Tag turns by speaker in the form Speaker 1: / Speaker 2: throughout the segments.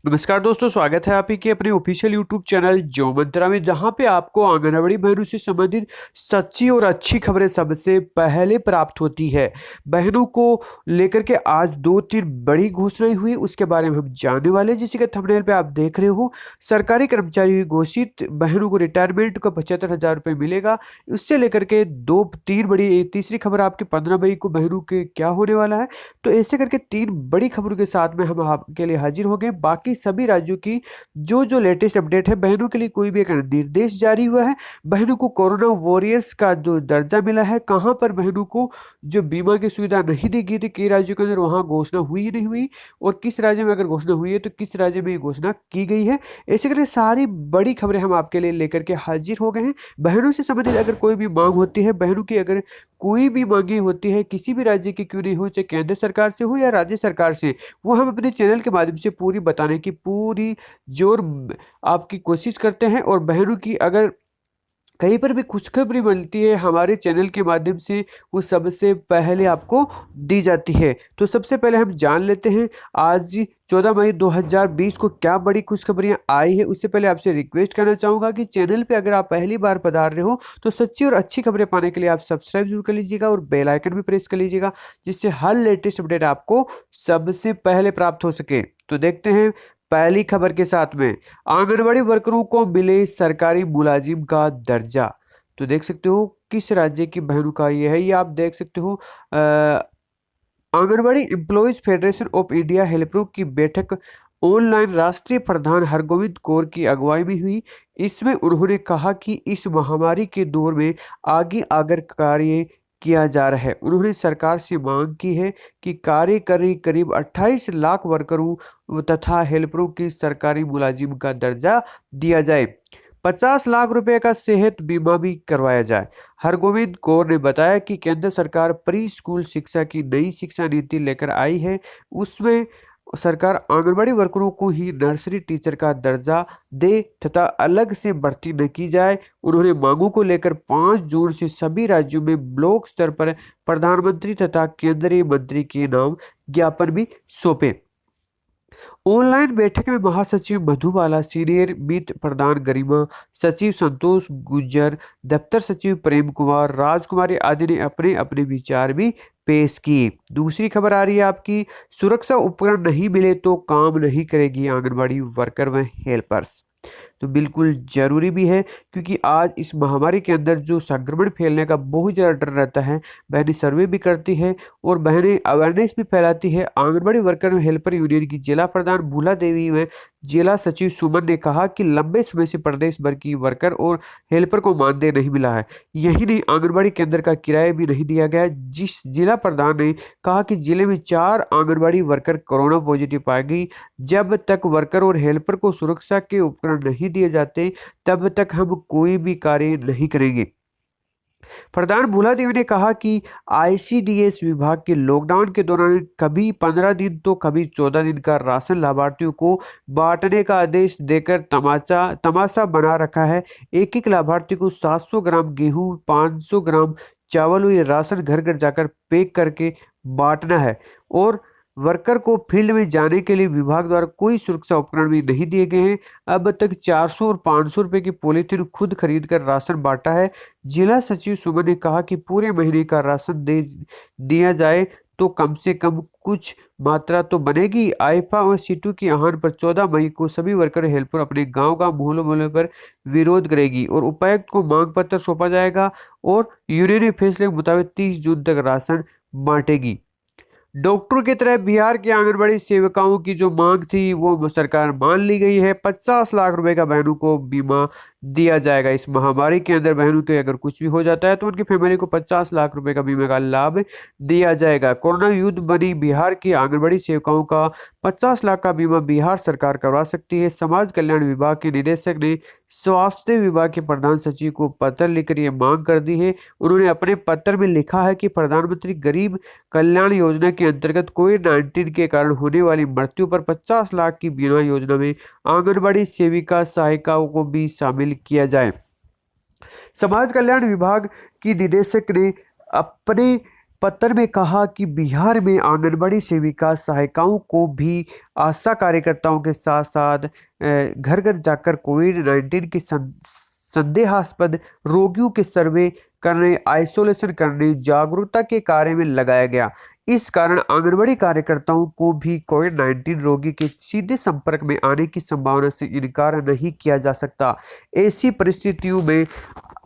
Speaker 1: नमस्कार दोस्तों, स्वागत है आप ही के अपने ऑफिशियल यूट्यूब चैनल जो मंत्रा में, जहां पे आपको आंगनबाड़ी बहनों से संबंधित सच्ची और अच्छी खबरें सबसे पहले प्राप्त होती है। बहनों को लेकर के आज दो तीन बड़ी घोषणाएं हुई, उसके बारे में हम जानने वाले हैं। जिसी के थंबनेल पे आप देख रहे हो, सरकारी कर्मचारी हुई घोषित, बहनों को रिटायरमेंट का 75,000 रुपये मिलेगा। उससे लेकर के दो तीन बड़ी, तीसरी खबर आपकी 15 मई को बहनों के क्या होने वाला है। तो ऐसे करके तीन बड़ी खबरों के साथ में हम आपके लिए हाजिर हो गए। बाकी सभी राज्यों की जो जो लेटेस्ट अपडेट है, बहनों के लिए कोई भी एक निर्देश जारी हुआ है, बहनों को कोरोना वॉरियर्स का जो दर्जा मिला है, कहां पर बहनों को जो बीमा की सुविधा नहीं दी गई थी, कई राज्यों के अंदर वहां घोषणा हुई ही नहीं हुई, और किस राज्य में अगर घोषणा हुई है तो किस राज्य में ये घोषणा की गई है। ऐसे करके सारी बड़ी खबरें हम आपके लिए लेकर के हाजिर हो गए हैं। बहनों से संबंधित अगर कोई भी मांग होती है, बहनों की अगर कोई भी मांगे होती है, किसी भी राज्य की क्यों नहीं हो, चाहे केंद्र सरकार से हो या राज्य सरकार से, वो हम अपने चैनल के माध्यम से पूरी बताने की पूरी जोर आपकी कोशिश करते हैं। और बहनों की अगर कहीं पर भी खुशखबरी मिलती है हमारे चैनल के माध्यम से, वो सबसे पहले आपको दी जाती है। तो सबसे पहले हम जान लेते हैं आज 14 मई 2020 को क्या बड़ी खुशखबरियां आई है। उससे पहले आपसे रिक्वेस्ट करना चाहूंगा कि चैनल पे अगर आप पहली बार पधार रहे हो तो सच्ची और अच्छी खबरें पाने के लिए आप सब्सक्राइब जरूर कर लीजिएगा और बेल आइकन भी प्रेस कर लीजिएगा, जिससे हर लेटेस्ट अपडेट आपको सबसे पहले प्राप्त हो सके। तो देखते हैं पहली खबर के साथ में, आंगनबाड़ी वर्करों को मिले सरकारी मुलाजिम का दर्जा। तो देख सकते हो किस राज्य की बहनों का ये है, ये आप देख सकते हो। Anganwadi employees federation of India हेल्परों की बैठक ऑनलाइन राष्ट्रीय प्रधान हरगोविंद कौर की अगुवाई में हुई। इसमें उन्होंने कहा कि इस महामारी के दौर में आगे आकर कार्य किया जा रहा है। उन्होंने सरकार से मांग की है कि कार्य कर रही करीब 28 लाख वर्करों तथा हेल्परों की सरकारी मुलाजिम का दर्जा दिया जाए। 50 लाख रुपए का सेहत बीमा भी करवाया जाए। हरगोविंद कौर ने बताया कि केंद्र सरकार प्री स्कूल शिक्षा की नई शिक्षा नीति लेकर आई है। उसमें सरकार आंगनबाड़ी वर्करों को ही नर्सरी टीचर का दर्जा दे तथा अलग से भर्ती न की जाए। उन्होंने मांगों को लेकर 5 जून से सभी राज्यों में ब्लॉक स्तर पर प्रधानमंत्री तथा केंद्रीय मंत्री के नाम ज्ञापन भी सौंपे। ऑनलाइन बैठक में महासचिव मधुबाला, सीनियर वित्त प्रधान गरिमा, सचिव संतोष गुज्जर, दफ्तर सचिव प्रेम कुमार, राजकुमारी आदि ने अपने अपने विचार भी पेश किए। दूसरी खबर आ रही है आपकी, सुरक्षा उपकरण नहीं मिले तो काम नहीं करेगी आंगनबाड़ी वर्कर व हेल्पर्स। तो बिल्कुल जरूरी भी है, क्योंकि आज इस महामारी के अंदर जो संक्रमण फैलने का बहुत ज़्यादा डर रहता है। बहनें सर्वे भी करती है और बहनें अवेयरनेस भी फैलाती है। आंगनबाड़ी वर्कर हेल्पर यूनियन की जिला प्रधान भूला देवी व जिला सचिव सुमन ने कहा कि लंबे समय से प्रदेश भर की वर्कर और हेल्पर को मानदेय नहीं मिला है। यही नहीं, आंगनबाड़ी केंद्र का किराया भी नहीं दिया गया। जिस जिला प्रधान ने कहा कि जिले में 4 आंगनबाड़ी वर्कर कोरोना पॉजिटिव पाई गई। जब तक वर्कर और हेल्पर को सुरक्षा के उपकरण नहीं दिए जाते, तब तक हम कोई भी कार्य नहीं करेंगे। प्रधान भूलादेवी ने कहा कि आईसीडीएस विभाग के लॉकडाउन के दौरान कभी 15 दिन तो कभी 14 दिन का राशन लाभार्थियों को बांटने का आदेश देकर तमाशा बना रखा है। एक एक लाभार्थी को 700 ग्राम गेहूं, 500 ग्राम चावल और ये राशन घर घर जाकर पैक करके बांटना है। और वर्कर को फील्ड में जाने के लिए विभाग द्वारा कोई सुरक्षा उपकरण भी नहीं दिए गए हैं। अब तक 400 और 500 रुपए की पॉलीथीन खुद खरीद कर राशन बांटा है। जिला सचिव सुमन ने कहा कि पूरे महीने का राशन दे दिया जाए तो कम से कम कुछ मात्रा तो बनेगी। आईफा और सीटू की आह्वान पर 14 मई को सभी वर्कर हेल्पर अपने गांव मोहल्लों मोहल्लों पर विरोध करेगी और उपायुक्त को मांग पत्र सौंपा जाएगा और यूनियन फैसले के मुताबिक 30 जून तक राशन बांटेगी। डॉक्टरों की तरह बिहार के आंगनबाड़ी सेविकाओं की जो मांग थी वो सरकार मान ली गई है। 50 लाख रुपए का बहनों को बीमा दिया जाएगा। इस महामारी के अंदर बहनों के अगर कुछ भी हो जाता है तो उनकी फैमिली को 50 लाख रुपए का बीमा का लाभ दिया जाएगा। कोरोना युद्ध बनी बिहार की आंगनबाड़ी सेविकाओं का 50 लाख का बीमा बिहार सरकार करवा सकती है। समाज कल्याण विभाग के निदेशक ने स्वास्थ्य विभाग के प्रधान सचिव को पत्र लिखकर ये मांग कर दी है। उन्होंने अपने पत्र में लिखा है कि प्रधानमंत्री गरीब कल्याण योजना के अंतर्गत कोविड-19 के कारण होने वाली मृत्यु पर 50 लाख की बीमा योजना में आंगनबाड़ी सेविका सहायिकाओं को भी शामिल किया जाए। समाज कल्याण विभाग की निदेशक ने अपने पत्र में कहा कि बिहार में आंगनबाड़ी सेविका सहायिकाओं को भी आशा कार्यकर्ताओं के साथ साथ घर घर जाकर कोविड-19 के संदेहास्पद रोगियों के सर्वे करने, आइसोलेशन करने, जागरूकता के कार्य में लगाया गया। इस कारण आंगनबाड़ी कार्यकर्ताओं को भी कोविड-19 रोगी के सीधे संपर्क में आने की संभावना से इनकार नहीं किया जा सकता। ऐसी परिस्थितियों में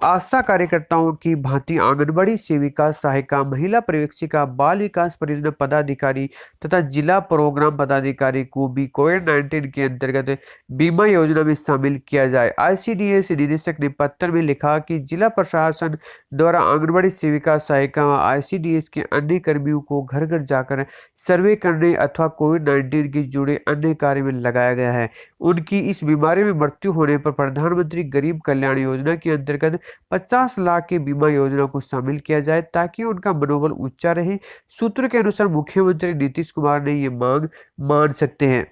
Speaker 1: आशा कार्यकर्ताओं की भांति आंगनबाड़ी सेविका, सहायिका, महिला पर्यवेक्षिका, बाल विकास परियोजना पदाधिकारी तथा जिला प्रोग्राम पदाधिकारी को भी कोविड-19 के अंतर्गत बीमा योजना में शामिल किया जाए। आईसीडीएस निदेशक ने पत्र में लिखा कि जिला प्रशासन द्वारा आंगनबाड़ी सेविका, सहायिका व आईसीडीएस के अन्य कर्मियों को घर घर जाकर सर्वे करने अथवा कोविड-19 के जुड़े अन्य कार्य में लगाया गया है। उनकी इस बीमारी में मृत्यु होने पर प्रधानमंत्री गरीब कल्याण योजना के अंतर्गत 50 लाख की बीमा योजना को शामिल किया जाए ताकि उनका मनोबल ऊंचा रहे। सूत्रों के अनुसार मुख्यमंत्री नीतीश कुमार ने ये मांग मान सकते हैं।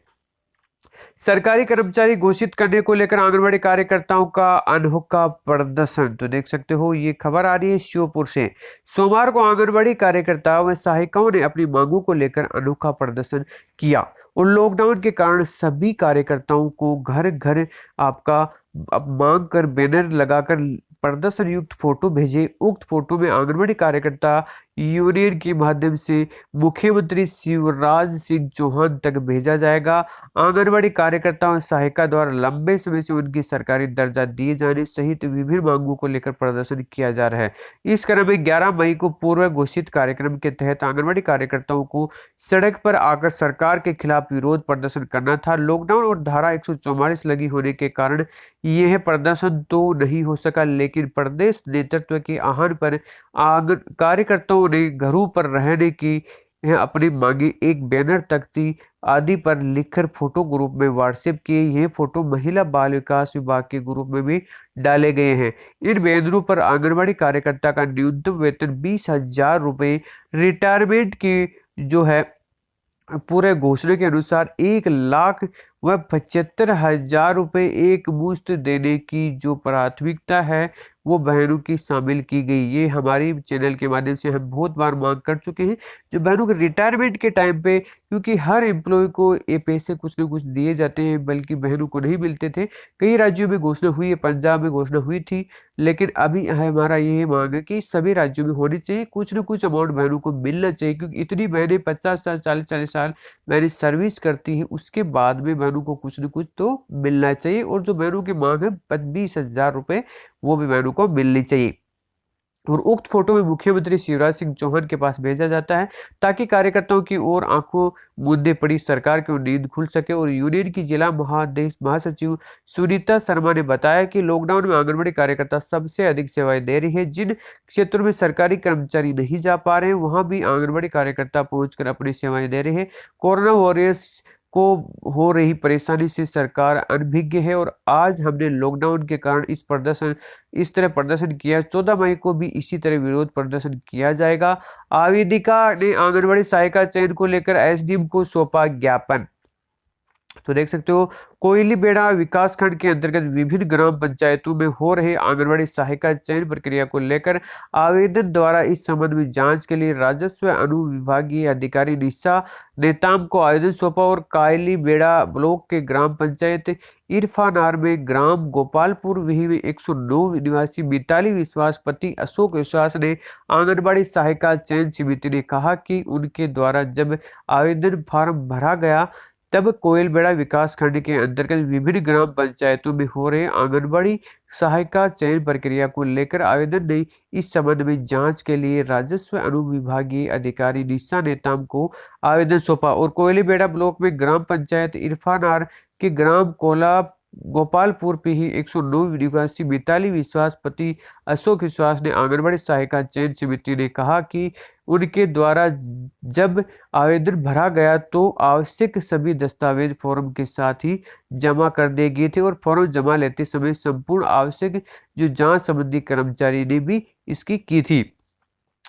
Speaker 1: सरकारी कर्मचारी घोषित करने को लेकर आंगनबाड़ी कार्यकर्ताओं का अनोखा प्रदर्शन। तो देख सकते हो, ये खबर आ रही है श्योपुर से। सोमवार को आंगनबाड़ी कार्यकर्ताओं व सहायिकाओं ने अपनी मांगों को लेकर अनोखा प्रदर्शन किया और लॉकडाउन के कारण सभी कार्यकर्ताओं को घर घर आपका मांग कर बैनर लगाकर प्रदर्शन युक्त फोटो भेजे। उक्त फोटो में आंगनबाड़ी कार्यकर्ता यूनियन के माध्यम से मुख्यमंत्री शिवराज सिंह चौहान तक भेजा जाएगा। आंगनबाड़ी कार्यकर्ताओं और सहायिका द्वारा लंबे समय से उनकी सरकारी दर्जा दिए जाने सहित विभिन्न मांगों को लेकर प्रदर्शन किया जा रहा है। इस क्रम में 11 मई को पूर्व घोषित कार्यक्रम के तहत आंगनबाड़ी कार्यकर्ताओं को सड़क पर आकर सरकार के खिलाफ विरोध प्रदर्शन करना था। लॉकडाउन और धारा 144 लगी होने के कारण यह प्रदर्शन तो नहीं हो सका, लेकिन प्रदेश नेतृत्व के आह्वान पर कार्यकर्ताओं ने घरों पर रहने की अपनी मांगे एक बैनर, तख्ती आदि पर लिखकर फोटो ग्रुप में व्हाट्सएप किए। ये फोटो महिला बाल विकास विभाग के ग्रुप में भी डाले गए हैं। इन बैनरों पर आंगनबाड़ी कार्यकर्ता का न्यूनतम वेतन 20,000 रुपये, रिटायरमेंट की जो है पूरे घोषणा के अनुसार 1,75,000 रुपये एक मुश्त देने की जो प्राथमिकता है वो बहनों की शामिल की गई। ये हमारी चैनल के माध्यम से हम बहुत बार मांग कर चुके हैं। जो बहनों के रिटायरमेंट के टाइम पे, क्योंकि हर एम्प्लॉय को ये पैसे कुछ न कुछ दिए जाते हैं, बल्कि बहनों को नहीं मिलते थे। कई राज्यों में घोषणा हुई है, पंजाब में घोषणा हुई थी, लेकिन अभी हमारा ये मांग है कि सभी राज्यों में होनी चाहिए। कुछ न कुछ अमाउंट बहनों को मिलना चाहिए, क्योंकि इतनी बहनें 50 साल 40 साल बहनें सर्विस करती हैं, उसके बाद में बहनों को कुछ न कुछ तो मिलना चाहिए। और जो बहनों की मांग है 20,000 रुपये, वो भी बहनों को मिलनी चाहिए। और उक्त फोटो में मुख्यमंत्री शिवराज सिंह चौहान के पास भेजा जाता है ताकि कार्यकर्ताओं की ओर आंखों मूंदे पड़ी सरकार की नींद खुल सके। और यूनियन की जिला महासचिव सुनीता शर्मा ने बताया कि लॉकडाउन में आंगनबाड़ी कार्यकर्ता सबसे अधिक सेवाएं दे रही है। जिन क्षेत्रों में सरकारी कर्मचारी नहीं जा पा रहे हैं, वहां भी आंगनबाड़ी कार्यकर्ता पहुंचकर अपनी सेवाएं दे रहे हैं। कोरोना वॉरियर्स को हो रही परेशानी से सरकार अनभिज्ञ है और आज हमने लॉकडाउन के कारण इस तरह प्रदर्शन किया। 14 मई को भी इसी तरह विरोध प्रदर्शन किया जाएगा। आवेदिका ने आंगनबाड़ी सहायिका चयन को लेकर एसडीएम को सौंपा ज्ञापन। तो देख सकते हो, कोयलीबेड़ा विकासखंड के अंतर्गत विभिन्न ग्राम पंचायतों में हो रहे आंगनबाड़ी सहायिका चयन प्रक्रिया को लेकर आवेदन द्वारा इस संबंध में जांच के लिए राजस्व अनुविभागीय अधिकारी निशा नेताम को आवेदन सौंपा। और कोयलीबेड़ा ब्लॉक के ग्राम पंचायत इरफानार में ग्राम गोपालपुर विही में 109 निवासी मिताली विश्वास पति अशोक विश्वास ने आंगनबाड़ी सहायिका चयन समिति ने कहा कि उनके द्वारा जब आवेदन फार्म भरा गया तब कोयलबेड़ा विकास खंड के अंतर्गत विभिन्न ग्राम पंचायतों में हो रहे आंगनबाड़ी सहायिका चयन प्रक्रिया को लेकर आवेदन ने इस संबंध में जांच के लिए राजस्व अनुविभागीय अधिकारी निशा नेताम को आवेदन सौंपा। और कोयलीबेड़ा ब्लॉक में ग्राम पंचायत इरफानार के ग्राम कोला गोपालपुर पे ही 109 निवासी मिताली विश्वास पति अशोक विश्वास ने आंगनबाड़ी सहायिका चयन समिति ने कहा कि उनके द्वारा जब आवेदन भरा गया तो आवश्यक सभी दस्तावेज फॉर्म के साथ ही जमा कर दिए गए थे। और फॉर्म जमा लेते समय संपूर्ण आवश्यक जो जांच संबंधी कर्मचारी ने भी इसकी की थी।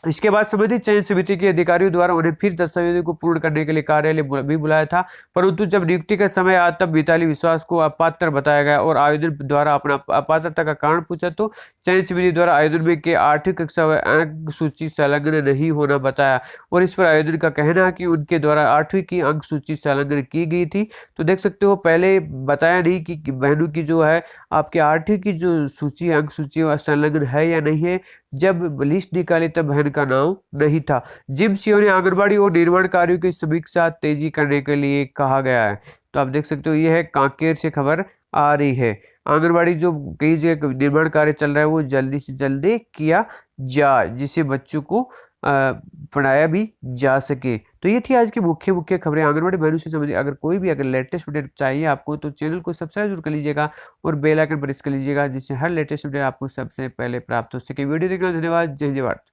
Speaker 1: इसके बाद संबंधित चयन समिति के अधिकारियों द्वारा उन्हें फिर दस्तावेजों को पूर्ण करने के लिए कार्यालय भी बुलाया था, परंतु जब नियुक्ति का समय आया तब मिताली विश्वास को अपात्र बताया गया और आवेदन द्वारा अपना अपात्रता का कारण पूछा तो चयन समिति द्वारा आवेदन में के 8वीं कक्षा में अंक सूची संलग्न नहीं होना बताया और इस पर आवेदन का कहना है कि उनके द्वारा 8वीं की अंक सूची संलग्न की गई थी। तो देख सकते हो पहले बताया नहीं कि बहनों की जो है आपके 8वीं की जो सूची अंक सूची संलग्न है या नहीं है। जब लिस्ट निकाली तब बहन का नाम नहीं था। जिम सीओ ने आंगनबाड़ी और निर्माण कार्यों की समीक्षा तेजी करने के लिए कहा गया है। तो आप देख सकते हो ये है कांकेर से खबर आ रही है। आंगनबाड़ी जो कई जगह निर्माण कार्य चल रहा है वो जल्दी से जल्दी किया जाए जिससे बच्चों को पढ़ाया भी जा सके। तो ये थी आज की मुख्य खबरें आंगनबाड़ी बहनों से संबंधित। अगर कोई भी अगर लेटेस्ट अपडेट चाहिए आपको तो चैनल को सब्सक्राइब जरूर कर लीजिएगा और बेल आइकन प्रेस कर लीजिएगा जिससे हर लेटेस्ट अपडेट आपको सबसे पहले प्राप्त हो सके। वीडियो देखने के लिए धन्यवाद। जय जय भारत।